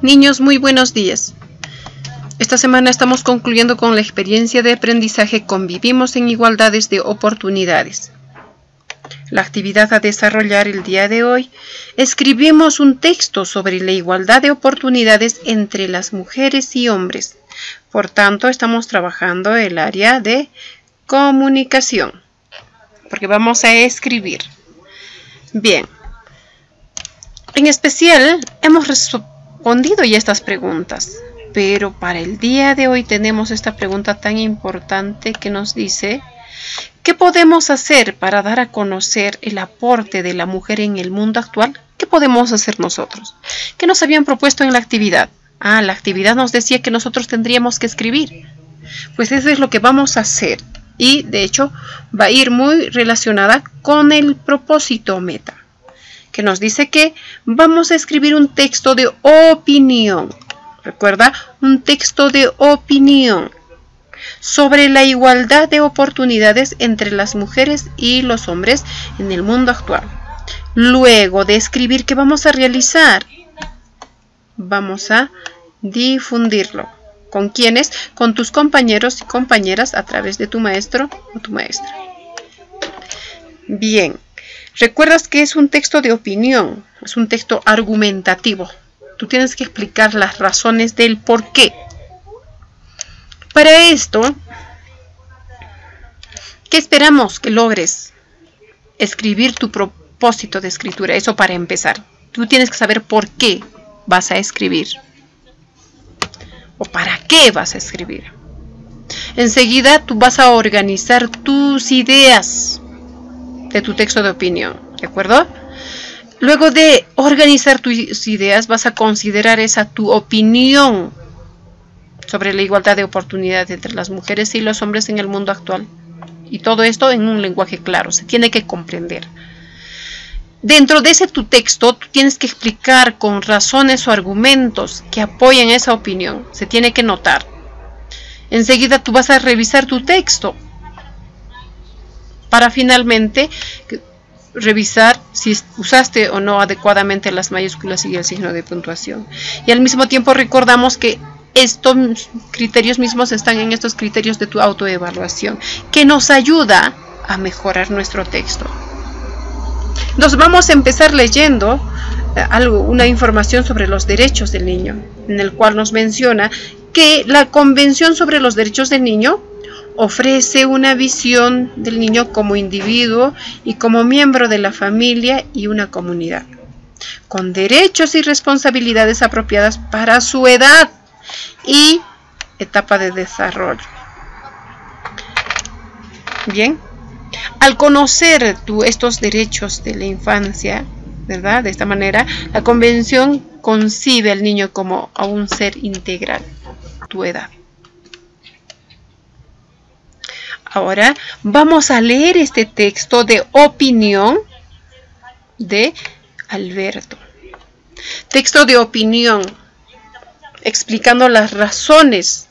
Niños, muy buenos días. Esta semana estamos concluyendo con la experiencia de aprendizaje Convivimos en igualdades de oportunidades. La actividad a desarrollar el día de hoy, escribimos un texto sobre la igualdad de oportunidades entre las mujeres y hombres. Por tanto, estamos trabajando el área de comunicación, porque vamos a escribir. Bien, en especial hemos respondido ya estas preguntas, pero para el día de hoy tenemos esta pregunta tan importante que nos dice: ¿qué podemos hacer para dar a conocer el aporte de la mujer en el mundo actual? ¿Qué podemos hacer nosotros? ¿Qué nos habían propuesto en la actividad? La actividad nos decía que nosotros tendríamos que escribir. Pues eso es lo que vamos a hacer. Y de hecho va a ir muy relacionada con el propósito meta, que nos dice que vamos a escribir un texto de opinión. Recuerda, un texto de opinión sobre la igualdad de oportunidades entre las mujeres y los hombres en el mundo actual. Luego de escribir, ¿qué vamos a realizar? Vamos a difundirlo. ¿Con quiénes? Con tus compañeros y compañeras a través de tu maestro o tu maestra. Bien, recuerdas que es un texto de opinión, es un texto argumentativo. Tú tienes que explicar las razones del por qué. Para esto, ¿qué esperamos que logres? Escribir tu propósito de escritura. Eso para empezar. Tú tienes que saber por qué vas a escribir. ¿O para qué vas a escribir? Enseguida tú vas a organizar tus ideas de tu texto de opinión. ¿De acuerdo? Luego de organizar tus ideas, vas a considerar esa tu opinión sobre la igualdad de oportunidades entre las mujeres y los hombres en el mundo actual. Y todo esto en un lenguaje claro, se tiene que comprender. Dentro de ese tu texto, tú tienes que explicar con razones o argumentos que apoyen esa opinión. Se tiene que notar. Enseguida tú vas a revisar tu texto para finalmente revisar si usaste o no adecuadamente las mayúsculas y el signo de puntuación. Y al mismo tiempo recordamos que estos criterios mismos están en estos criterios de tu autoevaluación, que nos ayuda a mejorar nuestro texto. Nos vamos a empezar leyendo una información sobre los derechos del niño, en el cual nos menciona que la Convención sobre los Derechos del Niño ofrece una visión del niño como individuo y como miembro de la familia y una comunidad, con derechos y responsabilidades apropiadas para su edad y etapa de desarrollo. Bien, al conocer estos derechos de la infancia, ¿verdad? De esta manera, la Convención concibe al niño como a un ser integral, tu edad. Ahora vamos a leer este texto de opinión de Alberto. Texto de opinión, explicando las razones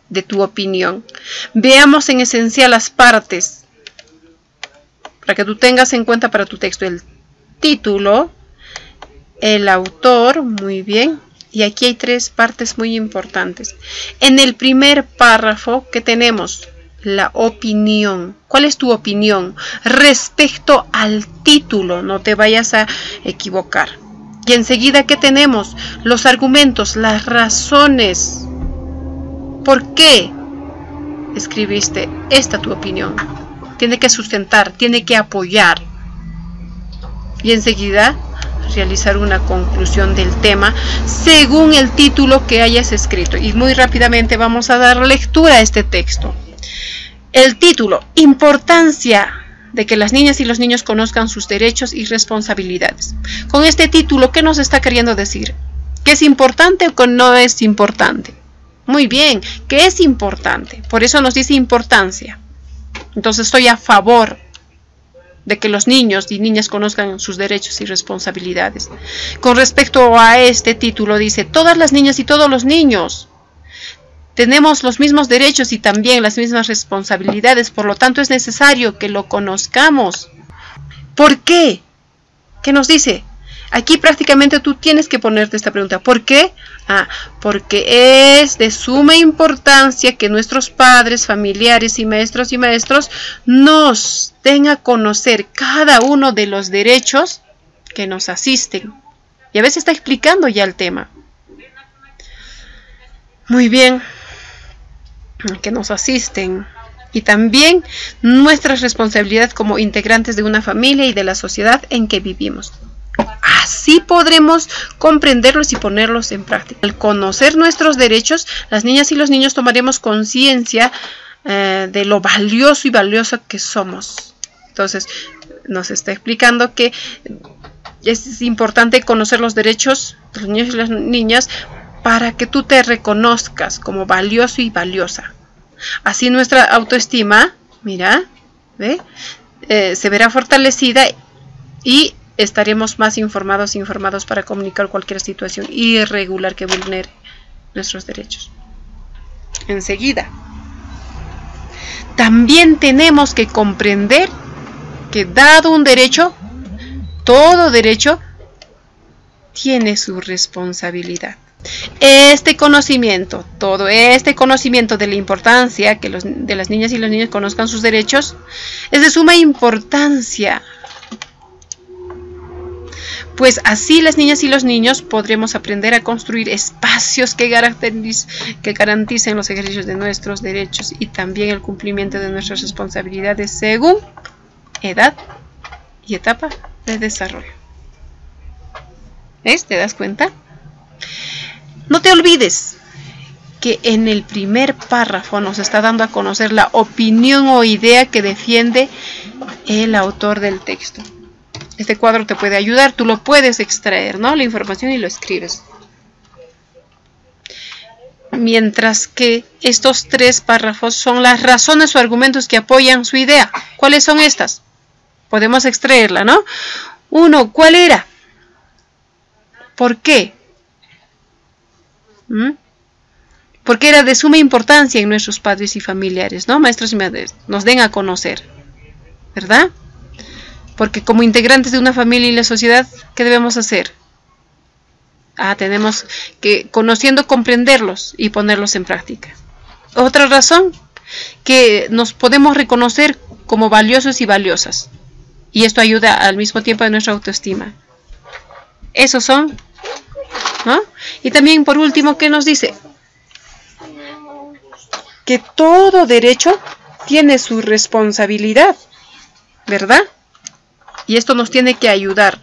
de tu opinión. Veamos en esencial las partes, para que tú tengas en cuenta para tu texto: el título, el autor, muy bien. Y aquí hay tres partes muy importantes. En el primer párrafo, ¿qué tenemos? La opinión. ¿Cuál es tu opinión respecto al título? No te vayas a equivocar. Y enseguida, ¿qué tenemos? Los argumentos, las razones. ¿Por qué escribiste esta tu opinión? Tiene que sustentar, tiene que apoyar. Y enseguida realizar una conclusión del tema según el título que hayas escrito. Y muy rápidamente vamos a dar lectura a este texto. El título: importancia de que las niñas y los niños conozcan sus derechos y responsabilidades. Con este título, ¿qué nos está queriendo decir? ¿Que es importante o que no es importante? Muy bien, que es importante. Por eso nos dice importancia. Entonces estoy a favor de que los niños y niñas conozcan sus derechos y responsabilidades. Con respecto a este título dice: todas las niñas y todos los niños tenemos los mismos derechos y también las mismas responsabilidades, por lo tanto es necesario que lo conozcamos. ¿Por qué? ¿Qué nos dice? Aquí prácticamente tú tienes que ponerte esta pregunta. ¿Por qué? Porque es de suma importancia que nuestros padres, familiares y maestros nos den a conocer cada uno de los derechos que nos asisten. Y a veces está explicando ya el tema. Muy bien. Que nos asisten. Y también nuestra responsabilidad como integrantes de una familia y de la sociedad en que vivimos. Así podremos comprenderlos y ponerlos en práctica. Al conocer nuestros derechos, las niñas y los niños tomaremos conciencia de lo valioso y valiosa que somos. Entonces, nos está explicando que es importante conocer los derechos de los niños y las niñas para que tú te reconozcas como valioso y valiosa. Así nuestra autoestima, mira, ¿ve? Se verá fortalecida y estaremos más informados para comunicar cualquier situación irregular que vulnere nuestros derechos. Enseguida, también tenemos que comprender que dado un derecho, todo derecho tiene su responsabilidad. Todo este conocimiento de la importancia que de las niñas y los niños conozcan sus derechos, es de suma importancia. Pues así las niñas y los niños podremos aprender a construir espacios que garanticen los ejercicios de nuestros derechos y también el cumplimiento de nuestras responsabilidades según edad y etapa de desarrollo. ¿Ves? ¿Te das cuenta? No te olvides que en el primer párrafo nos está dando a conocer la opinión o idea que defiende el autor del texto. Este cuadro te puede ayudar, tú lo puedes extraer, ¿no? La información y lo escribes. Mientras que estos 3 párrafos son las razones o argumentos que apoyan su idea. ¿Cuáles son estas? Podemos extraerla, ¿no? 1. ¿Cuál era? ¿Por qué? Porque era de suma importancia en nuestros padres y familiares, ¿no? Maestros y madres, nos den a conocer, ¿verdad? Porque como integrantes de una familia y la sociedad, ¿qué debemos hacer? Tenemos que, conociendo, comprenderlos y ponerlos en práctica. Otra razón, que nos podemos reconocer como valiosos y valiosas. Y esto ayuda al mismo tiempo a nuestra autoestima. Esos son, ¿no? Y también, por último, ¿qué nos dice? Que todo derecho tiene su responsabilidad, ¿verdad? Y esto nos tiene que ayudar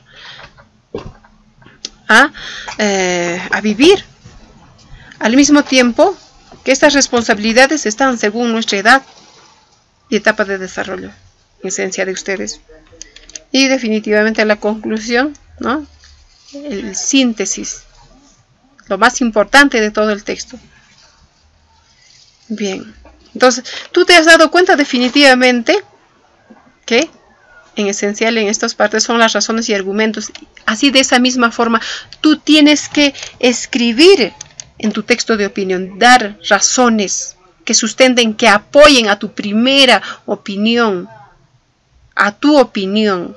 a vivir. Al mismo tiempo que estas responsabilidades están según nuestra edad y etapa de desarrollo, esencia de ustedes. Y definitivamente la conclusión, ¿no? El síntesis, lo más importante de todo el texto. Bien, entonces tú te has dado cuenta definitivamente que en esencial en estas partes son las razones y argumentos. Así, de esa misma forma, tú tienes que escribir en tu texto de opinión, dar razones que sustenten, que apoyen a tu primera opinión, a tu opinión.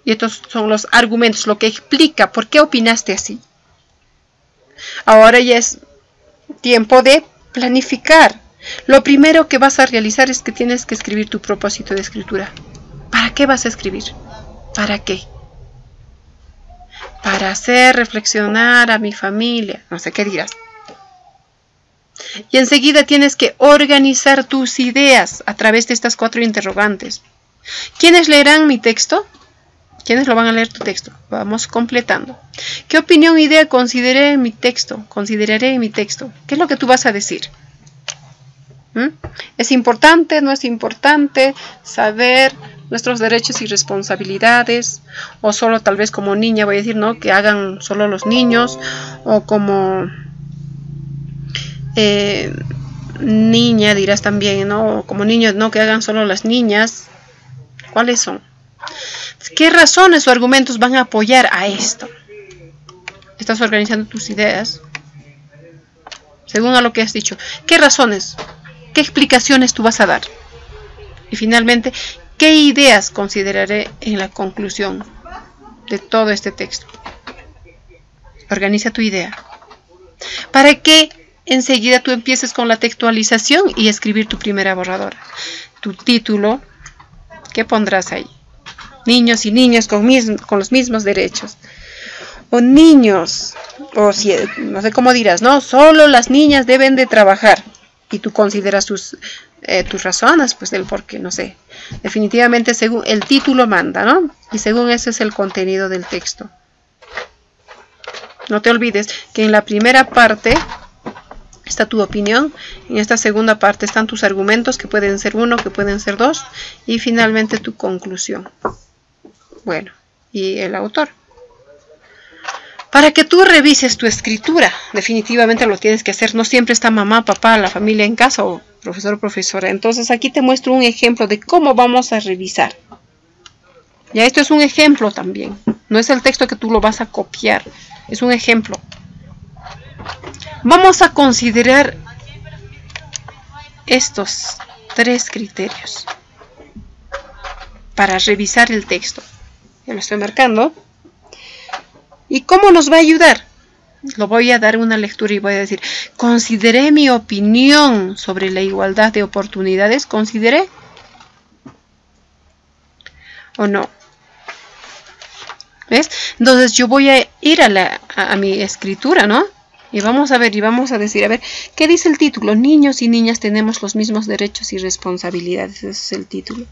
Y estos son los argumentos, lo que explica por qué opinaste así. Ahora ya es tiempo de planificar. Lo primero que vas a realizar es que tienes que escribir tu propósito de escritura. ¿Para qué vas a escribir? ¿Para qué? Para hacer reflexionar a mi familia. No sé qué dirás. Y enseguida tienes que organizar tus ideas a través de estas 4 interrogantes. ¿Quiénes leerán mi texto? ¿Quiénes lo van a leer tu texto? Vamos completando. ¿Qué opinión o idea consideraré en mi texto? ¿Qué es lo que tú vas a decir? ¿Es importante? ¿No es importante saber nuestros derechos y responsabilidades? O solo tal vez como niña voy a decir, ¿no? Que hagan solo los niños. O como niña dirás también, ¿no? O como niños, ¿no? Que hagan solo las niñas. ¿Cuáles son? ¿Qué razones o argumentos van a apoyar a esto? Estás organizando tus ideas según a lo que has dicho. ¿Qué razones? ¿Qué explicaciones tú vas a dar? Y finalmente, ¿qué ideas consideraré en la conclusión? de todo este texto. Organiza tu idea. Para que enseguida tú empieces con la textualización y escribir tu primera borradora. Tu título, ¿qué pondrás ahí? Niños y niñas con los mismos derechos. O niños, o si, no sé cómo dirás, ¿no? Solo las niñas deben de trabajar. Y tú consideras tus razones, pues del por qué, no sé. Definitivamente según el título manda, ¿no? Y según ese es el contenido del texto. No te olvides que en la primera parte está tu opinión, en esta segunda parte están tus argumentos, que pueden ser 1, que pueden ser 2, y finalmente tu conclusión. Bueno, y el autor. Para que tú revises tu escritura, definitivamente lo tienes que hacer. No siempre está mamá, papá, la familia en casa o profesor o profesora. Entonces aquí te muestro un ejemplo de cómo vamos a revisar. Ya esto es un ejemplo también. No es el texto que tú lo vas a copiar. Es un ejemplo. Vamos a considerar estos 3 criterios para revisar el texto. Ya lo estoy marcando. ¿Y cómo nos va a ayudar? Lo voy a dar una lectura y voy a decir, consideré mi opinión sobre la igualdad de oportunidades. ¿Consideré? ¿O no? ¿Ves? Entonces yo voy a ir a mi escritura, ¿no? Y vamos a ver, y vamos a decir, a ver, ¿qué dice el título? Niños y niñas tenemos los mismos derechos y responsabilidades. Ese es el título.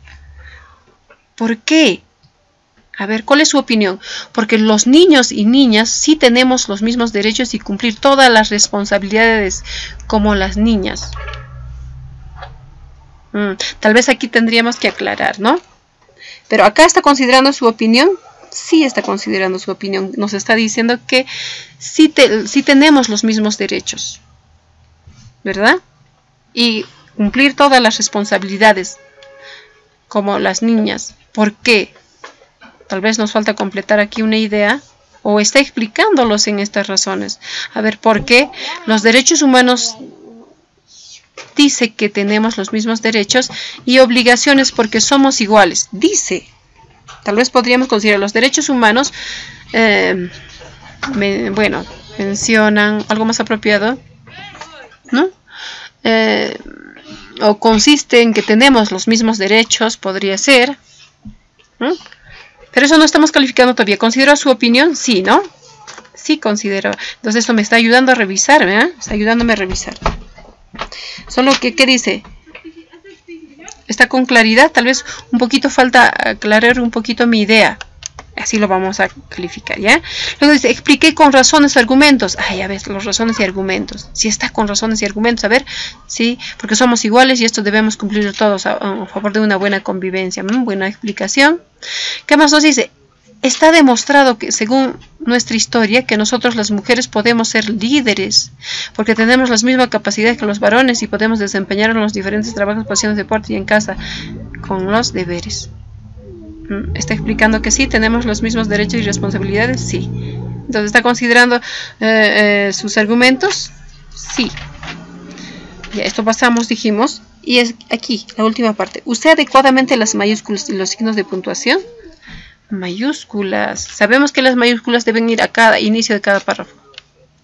¿Por qué? A ver, ¿cuál es su opinión? Porque los niños y niñas sí tenemos los mismos derechos y cumplir todas las responsabilidades como las niñas. Tal vez aquí tendríamos que aclarar, ¿no? Pero acá está considerando su opinión. Sí está considerando su opinión. Nos está diciendo que sí tenemos los mismos derechos, ¿verdad? Y cumplir todas las responsabilidades como las niñas. ¿Por qué? Tal vez nos falta completar aquí una idea o está explicándolos en estas razones. A ver, ¿por qué? Los derechos humanos dice que tenemos los mismos derechos y obligaciones porque somos iguales. Dice. Tal vez podríamos considerar los derechos humanos, bueno, mencionan algo más apropiado, ¿no? O consiste en que tenemos los mismos derechos, podría ser, ¿no? Pero eso no estamos calificando todavía. ¿Considero su opinión? Sí, ¿no? Sí considero. Entonces esto me está ayudando a revisar, ¿verdad? Está ayudándome a revisar. Solo que, ¿qué dice? Está con claridad, tal vez un poquito falta aclarar un poquito mi idea. Así lo vamos a calificar, ¿ya? Luego dice, expliqué con razones y argumentos. Ah, ya ves, los razones y argumentos. Si está con razones y argumentos, a ver, sí, porque somos iguales y esto debemos cumplirlo todos a favor de una buena convivencia. Buena explicación. ¿Qué más nos dice? Está demostrado que, según nuestra historia, que nosotros las mujeres podemos ser líderes, porque tenemos las mismas capacidades que los varones y podemos desempeñar en los diferentes trabajos, pasiones, deporte y en casa, con los deberes. Está explicando que sí, tenemos los mismos derechos y responsabilidades, sí. Entonces, ¿está considerando sus argumentos? Sí. Ya, esto pasamos, dijimos, y es aquí, la última parte. ¿Use adecuadamente las mayúsculas y los signos de puntuación? Mayúsculas. Sabemos que las mayúsculas deben ir a cada inicio de cada párrafo.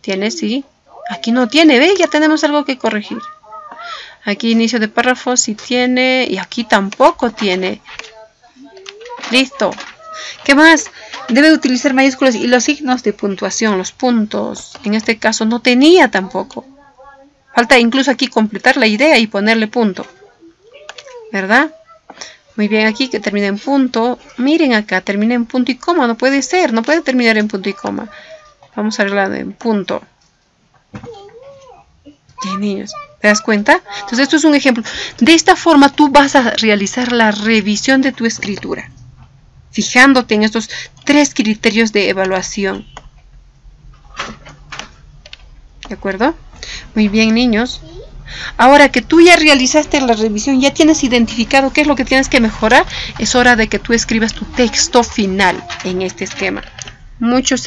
¿Tiene? Sí. Aquí no tiene, ¿ve? Ya tenemos algo que corregir. Aquí inicio de párrafo sí tiene. Y aquí tampoco tiene. Listo. ¿Qué más? Debe utilizar mayúsculas y los signos de puntuación, los puntos. En este caso no tenía tampoco. Falta incluso aquí completar la idea y ponerle punto. ¿Verdad? Muy bien, aquí que termina en punto. Miren acá, termina en punto y coma. No puede ser, no puede terminar en punto y coma. Vamos a arreglar en punto. Bien, niños, ¿te das cuenta? Entonces esto es un ejemplo. De esta forma tú vas a realizar la revisión de tu escritura, fijándote en estos 3 criterios de evaluación. ¿De acuerdo? Muy bien, niños. Ahora que tú ya realizaste la revisión, ya tienes identificado qué es lo que tienes que mejorar, es hora de que tú escribas tu texto final en este esquema. Muchos